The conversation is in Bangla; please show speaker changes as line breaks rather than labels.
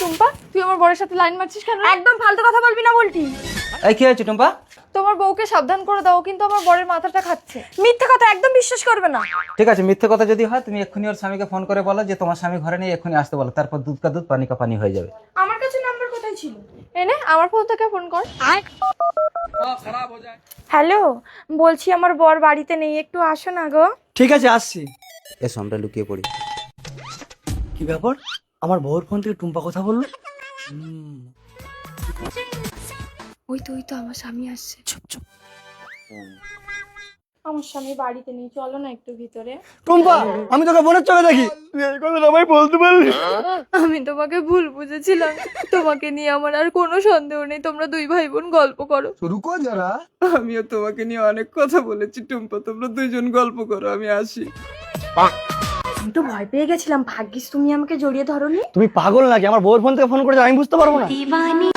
টুম্পা, তুই আমার বরের সাথে লাইন মারছিস কেন?
একদম ফালতু কথা বলবি না বলটি।
এই কি হয়েছে টুম্পা?
তোমার বউকে সাবধান করে দাও, কিন্তু আমার বরের মাথাটা খাচ্ছে।
মিথ্যে কথা একদম বিশ্বাস করবে না।
ঠিক আছে, মিথ্যে কথা যদি হয় তুমি এক্ষুনি ওর স্বামীকে ফোন করে বলো যে তোমার স্বামী ঘরে নেই, এক্ষুনি আসতে বলো, তারপর দুধ কা দুধ পানি কা পানি হয়ে যাবে।
আমার কাছে নাম্বার কোথায় ছিল?
এনে আমার ফোন থেকে ফোন কর।
হ্যালো, বলছি আমার বর বাড়িতে নেই, একটু আসো না গো।
ঠিক আছে আসছি।
এসো আমরা লুকিয়ে পড়ি।
কি ব্যাপার, আমার বউর ফোন থেকে টুম্পা কথা বললো?
ওই তো আমার স্বামী আসছে।
চুপ চুপ।
আমার স্বামী বাড়িতে নেই, চলো না একটু ভিতরে।
টুম্পা, আমি তোকে বোনের চোখে দেখি, তুই এই কথাটা আমায় বলতে পারলি?
আমি তোমাকে ভুল বুঝেছিলাম, তোমাকে নিয়ে আমার আর কোনো সন্দেহ নেই, তোমরা দুই ভাই বোন গল্প করো।
আমিও তোমাকে নিয়ে অনেক কথা বলেছি টুম্পা, তোমরা দুইজন গল্প করো, আমি আসি।
আমি তো ভয় পেয়ে গেছিলাম, ভাগ্যিস তুমি আমাকে জড়িয়ে ধরোনি।
তুমি পাগল নাকি? আমার বউর ফোন থেকে ফোন করেছে, আমি বুঝতে পারবো না?
দিবানি